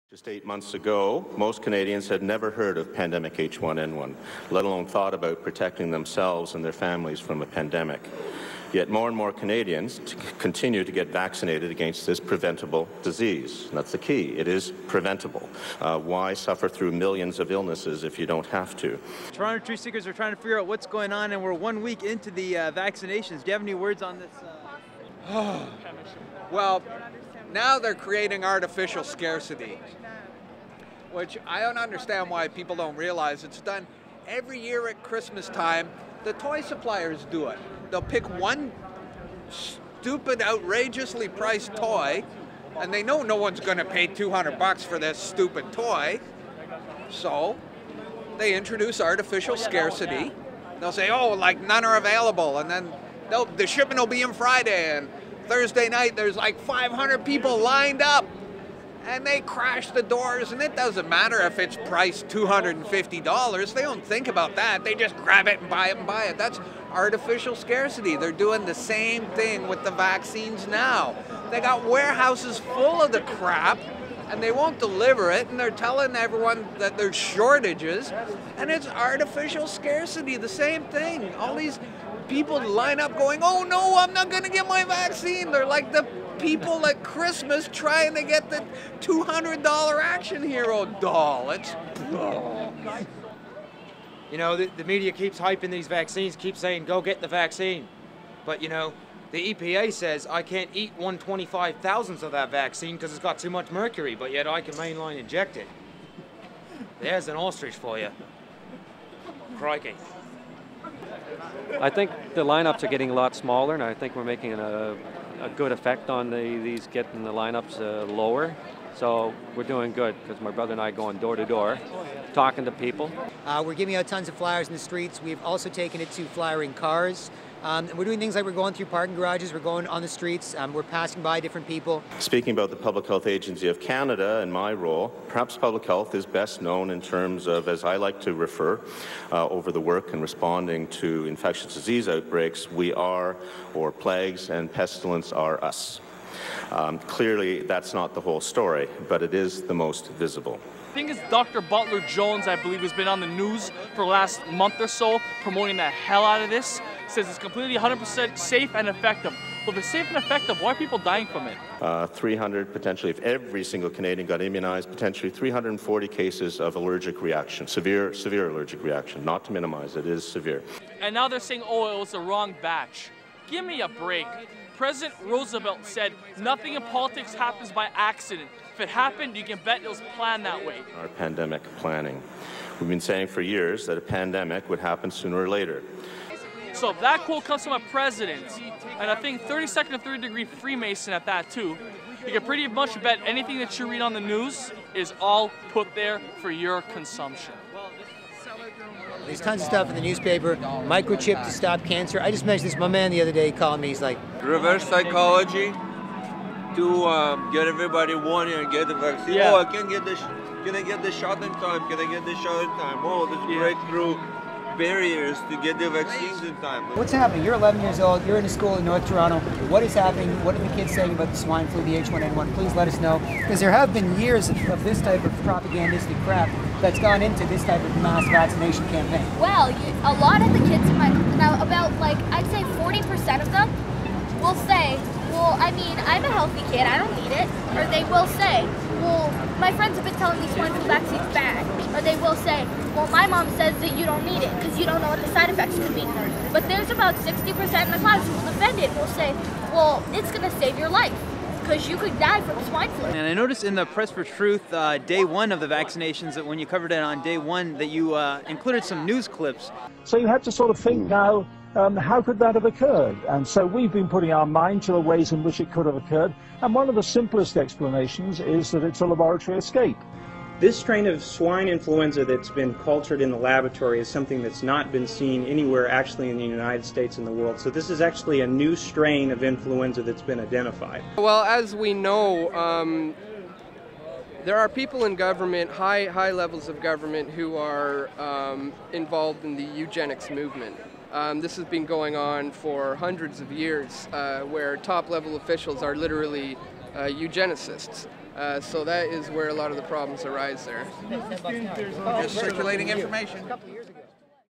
Just 8 months ago, most Canadians had never heard of pandemic H1N1, let alone thought about protecting themselves and their families from a pandemic. Yet more and more Canadians continue to get vaccinated against this preventable disease. And that's the key. It is preventable. Why suffer through millions of illnesses if you don't have to? Toronto Truth Seekers are trying to figure out what's going on, and we're 1 week into the vaccinations. Do you have any words on this? Well, now they're creating artificial scarcity, which I don't understand why people don't realize. It's done every year at Christmas time. The toy suppliers do it. They'll pick one stupid, outrageously priced toy, and they know no one's going to pay $200 for this stupid toy. So they introduce artificial scarcity. They'll say, oh, like none are available, and then the shipment will be in Friday, and Thursday night there's like 500 people lined up, and they crash the doors, and it doesn't matter if it's priced $250. They don't think about that. They just grab it and buy it and buy it. That's artificial scarcity. They're doing the same thing with the vaccines now. They got warehouses full of the crap, and they won't deliver it, and they're telling everyone that there's shortages, and it's artificial scarcity, the same thing. All these people line up going, oh no, I'm not going to get my vaccine. They're like the people at Christmas trying to get the $200 Action Hero doll. It's... You know, the media keeps hyping these vaccines, keeps saying, go get the vaccine. But, you know, the EPA says I can't eat 1/25,000th of that vaccine because it's got too much mercury, but yet I can mainline inject it. There's an ostrich for you. Crikey. I think the lineups are getting a lot smaller, and I think we're making a good effect on these getting the lineups lower. So we're doing good because my brother and I going door to door, talking to people. We're giving out tons of flyers in the streets. We've also taken it to flyering cars. And we're doing things like we're going through parking garages, we're going on the streets, we're passing by different people. Speaking about the Public Health Agency of Canada and my role, perhaps public health is best known in terms of, as I like to refer, over the work in responding to infectious disease outbreaks, we are, or plagues and pestilence are us. Clearly, that's not the whole story, but it is the most visible. I think it's Dr. Butler Jones, I believe, has been on the news for the last month or so, promoting the hell out of this. Says it's completely 100% safe and effective. Well, if it's safe and effective, why are people dying from it? 300, potentially, if every single Canadian got immunized, potentially 340 cases of allergic reaction, severe allergic reaction. Not to minimize, it is severe. And now they're saying, oh, it was the wrong batch. Give me a break. President Roosevelt said, nothing in politics happens by accident. If it happened, you can bet it was planned that way. Our pandemic planning. We've been saying for years that a pandemic would happen sooner or later. So if that quote comes from a president, and I think 32nd and 3rd degree Freemason at that too, you can pretty much bet anything that you read on the news is all put there for your consumption. There's tons of stuff in the newspaper, microchip to stop cancer. I just mentioned this, my man the other day called me, he's like... Reverse psychology to get everybody wanting to get the vaccine. Yeah. Oh, I can't get this. Can I get the shot in time? Can I get the shot in time? Oh, let's break through barriers to get the vaccines in time. What's happening? You're 11 years old, you're in a school in North Toronto. What is happening? What are the kids saying about the swine flu, the H1N1? Please let us know. Because there have been years of this type of propagandistic crap that's gone into this type of mass vaccination campaign. Well, a lot of the kids in my, now about like, I'd say 40% of them will say, well, I mean, I'm a healthy kid, I don't need it. Or they will say, well, my friends have been telling me swine flu vaccine's bad. Or they will say, well, my mom says that you don't need it because you don't know what the side effects could be. But there's about 60% in the class who will defend it and will say, well, it's going to save your life because you could die from swine flu. And I noticed in the Press for Truth day one of the vaccinations that when you covered it on day one that you included some news clips. So you have to sort of think now, how could that have occurred? And so we've been putting our mind to the ways in which it could have occurred. And one of the simplest explanations is that it's a laboratory escape. This strain of swine influenza that's been cultured in the laboratory is something that's not been seen anywhere actually in the United States and the world. So this is actually a new strain of influenza that's been identified. Well, as we know, there are people in government, high levels of government, who are involved in the eugenics movement. This has been going on for hundreds of years, where top-level officials are literally eugenicists. So that is where a lot of the problems arise there. Just circulating information. A couple of years ago,